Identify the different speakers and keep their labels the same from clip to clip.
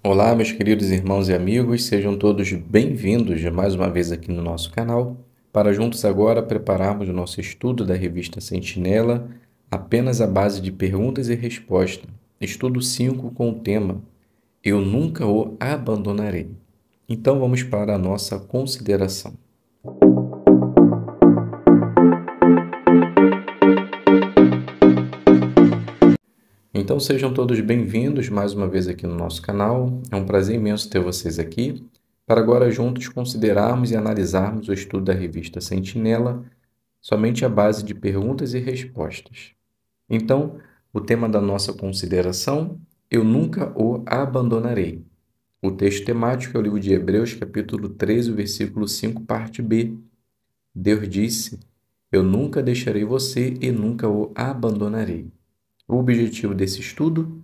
Speaker 1: Olá, meus queridos irmãos e amigos, sejam todos bem-vindos mais uma vez aqui no nosso canal, para juntos agora prepararmos o nosso estudo da revista Sentinela, apenas à base de perguntas e respostas. Estudo 5 com o tema Eu Nunca o Abandonarei. Então vamos para a nossa consideração. Então sejam todos bem-vindos mais uma vez aqui no nosso canal. É um prazer imenso ter vocês aqui, para agora juntos considerarmos e analisarmos o estudo da revista Sentinela, somente à base de perguntas e respostas. Então, o tema da nossa consideração, eu nunca o abandonarei. O texto temático é o livro de Hebreus, capítulo 13, versículo 5, parte B. Deus disse, eu nunca deixarei você e nunca o abandonarei. O objetivo desse estudo?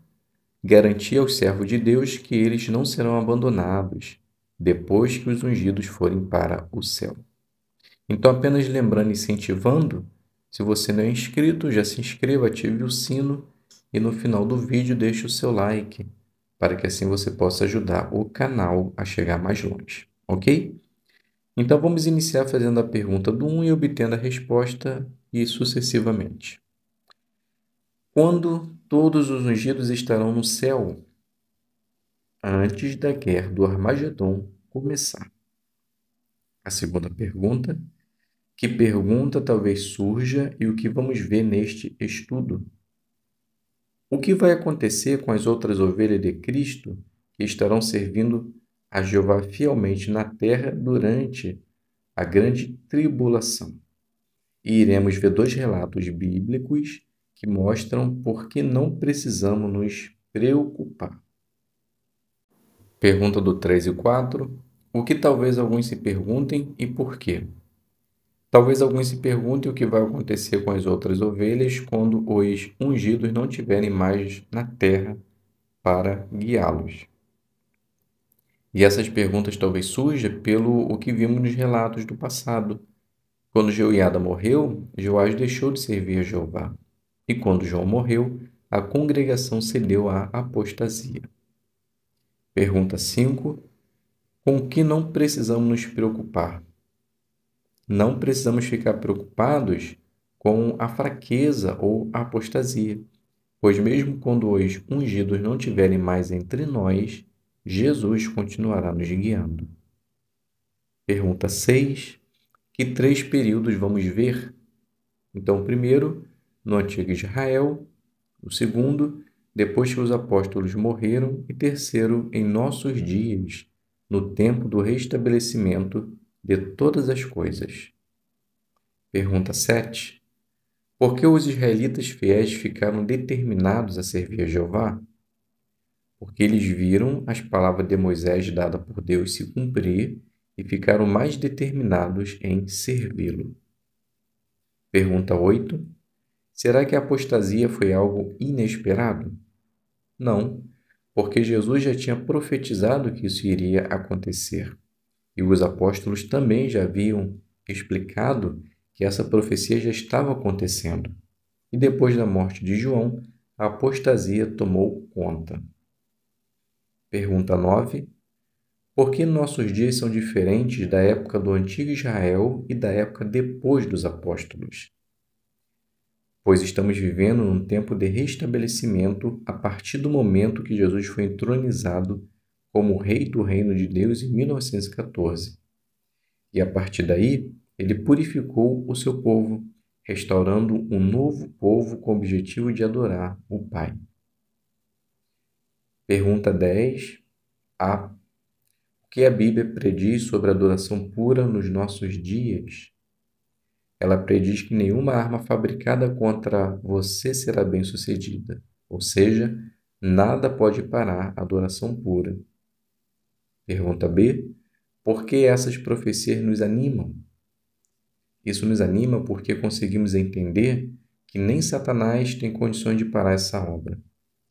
Speaker 1: Garantir aos servos de Deus que eles não serão abandonados depois que os ungidos forem para o céu. Então, apenas lembrando e incentivando, se você não é inscrito, já se inscreva, ative o sino e no final do vídeo deixe o seu like, para que assim você possa ajudar o canal a chegar mais longe, ok? Então, vamos iniciar fazendo a pergunta do 1 e obtendo a resposta e sucessivamente. Quando todos os ungidos estarão no céu? Antes da guerra do Armagedon começar. A segunda pergunta, que pergunta talvez surja e o que vamos ver neste estudo? O que vai acontecer com as outras ovelhas de Cristo que estarão servindo a Jeová fielmente na terra durante a grande tribulação? E iremos ver dois relatos bíblicos que mostram por que não precisamos nos preocupar. Pergunta do 3 e 4. O que talvez alguns se perguntem e por quê? Talvez alguns se perguntem o que vai acontecer com as outras ovelhas quando os ungidos não tiverem mais na terra para guiá-los. E essas perguntas talvez surjam pelo o que vimos nos relatos do passado. Quando Jeoiada morreu, Joás deixou de servir a Jeová. E quando João morreu, a congregação cedeu à apostasia. Pergunta 5. Com o que não precisamos nos preocupar? Não precisamos ficar preocupados com a fraqueza ou a apostasia, pois mesmo quando os ungidos não estiverem mais entre nós, Jesus continuará nos guiando. Pergunta 6. Que 3 períodos vamos ver? Então, o primeiro, no Antigo Israel, o segundo, depois que os apóstolos morreram, e terceiro, em nossos dias, no tempo do restabelecimento de todas as coisas. Pergunta 7. Por que os israelitas fiéis ficaram determinados a servir a Jeová? Porque eles viram as palavras de Moisés dadas por Deus se cumprir e ficaram mais determinados em servi-lo. Pergunta 8. Será que a apostasia foi algo inesperado? Não, porque Jesus já tinha profetizado que isso iria acontecer. E os apóstolos também já haviam explicado que essa profecia já estava acontecendo. E depois da morte de João, a apostasia tomou conta. Pergunta 9. Por que nossos dias são diferentes da época do antigo Israel e da época depois dos apóstolos? Pois estamos vivendo num tempo de restabelecimento a partir do momento que Jesus foi entronizado como Rei do Reino de Deus em 1914. E a partir daí, ele purificou o seu povo, restaurando um novo povo com o objetivo de adorar o Pai. Pergunta 10. O que a Bíblia prediz sobre a adoração pura nos nossos dias? Ela prediz que nenhuma arma fabricada contra você será bem-sucedida, ou seja, nada pode parar a adoração pura. Pergunta B. Por que essas profecias nos animam? Isso nos anima porque conseguimos entender que nem Satanás tem condições de parar essa obra.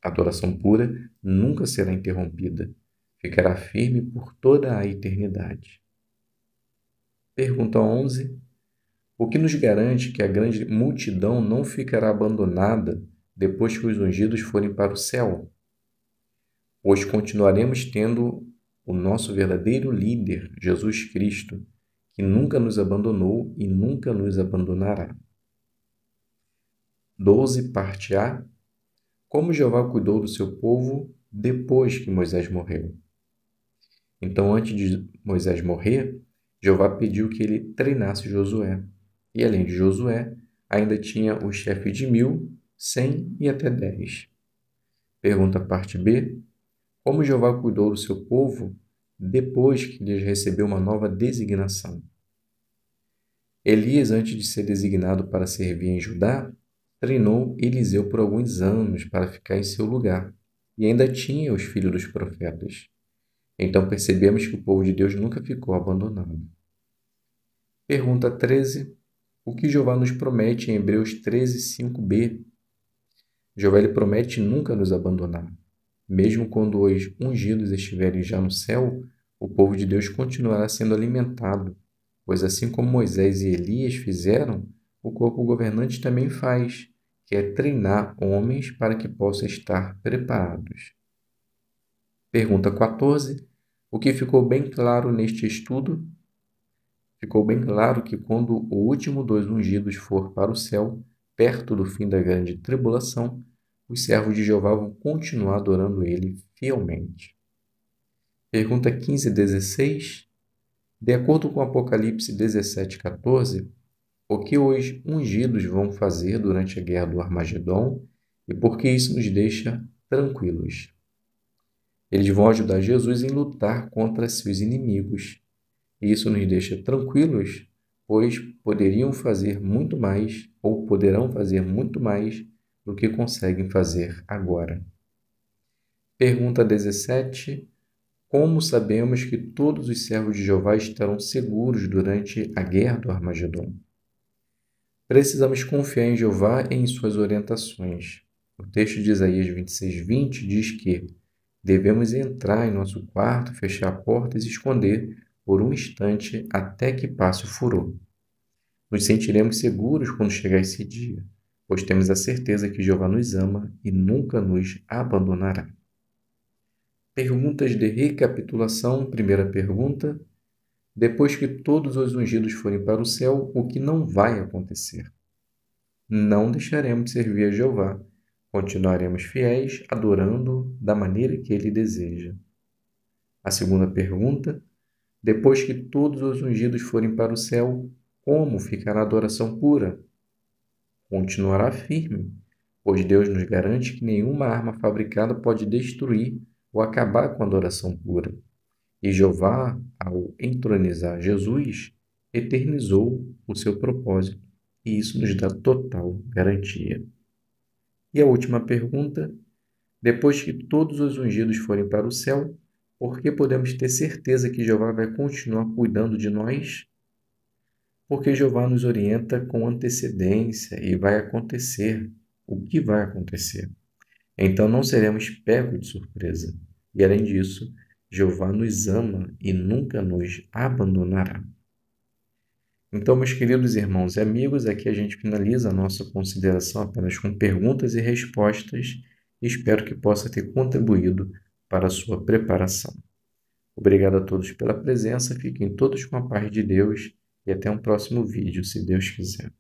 Speaker 1: A adoração pura nunca será interrompida. Ficará firme por toda a eternidade. Pergunta 11. O que nos garante que a grande multidão não ficará abandonada depois que os ungidos forem para o céu? pois continuaremos tendo o nosso verdadeiro líder, Jesus Cristo, que nunca nos abandonou e nunca nos abandonará. 12, parte A. Como Jeová cuidou do seu povo depois que Moisés morreu. Então, antes de Moisés morrer, Jeová pediu que ele treinasse Josué. E além de Josué, ainda tinha o chefe de 1.000, 100 e até 10. Pergunta parte B. Como Jeová cuidou do seu povo depois que lhes recebeu uma nova designação? Elias, antes de ser designado para servir em Judá, treinou Eliseu por alguns anos para ficar em seu lugar, e ainda tinha os filhos dos profetas. Então percebemos que o povo de Deus nunca ficou abandonado. Pergunta 13. O que Jeová nos promete em Hebreus 13, 5b? Jeová lhe promete nunca nos abandonar. Mesmo quando os ungidos estiverem já no céu, o povo de Deus continuará sendo alimentado, pois assim como Moisés e Elias fizeram, o corpo governante também faz, que é treinar homens para que possam estar preparados. Pergunta 14. O que ficou bem claro neste estudo? Ficou bem claro que quando o último dos ungidos for para o céu, perto do fim da grande tribulação, os servos de Jeová vão continuar adorando ele fielmente. Pergunta 15 e 16. De acordo com Apocalipse 17, 14, o que os ungidos vão fazer durante a guerra do Armagedon e por que isso nos deixa tranquilos? Eles vão ajudar Jesus em lutar contra seus inimigos. E isso nos deixa tranquilos, pois poderiam fazer muito mais ou poderão fazer muito mais do que conseguem fazer agora. Pergunta 17. Como sabemos que todos os servos de Jeová estarão seguros durante a guerra do Armagedon? Precisamos confiar em Jeová e em suas orientações. O texto de Isaías 26:20 diz que devemos entrar em nosso quarto, fechar a porta e se esconder por um instante até que passe o furor. Nos sentiremos seguros quando chegar esse dia, pois temos a certeza que Jeová nos ama e nunca nos abandonará. Perguntas de recapitulação. Primeira pergunta. Depois que todos os ungidos forem para o céu, o que não vai acontecer? Não deixaremos de servir a Jeová. Continuaremos fiéis, adorando da maneira que Ele deseja. A segunda pergunta. Depois que todos os ungidos forem para o céu, como ficará a adoração pura? Continuará firme, pois Deus nos garante que nenhuma arma fabricada pode destruir ou acabar com a adoração pura. E Jeová, ao entronizar Jesus, eternizou o seu propósito, e isso nos dá total garantia. E a última pergunta: depois que todos os ungidos forem para o céu, por que podemos ter certeza que Jeová vai continuar cuidando de nós? Porque Jeová nos orienta com antecedência e vai acontecer o que vai acontecer. Então não seremos pegos de surpresa. E além disso, Jeová nos ama e nunca nos abandonará. Então, meus queridos irmãos e amigos, aqui a gente finaliza a nossa consideração apenas com perguntas e respostas e espero que possa ter contribuído para a sua preparação. Obrigado a todos pela presença, fiquem todos com a paz de Deus e até um próximo vídeo, se Deus quiser.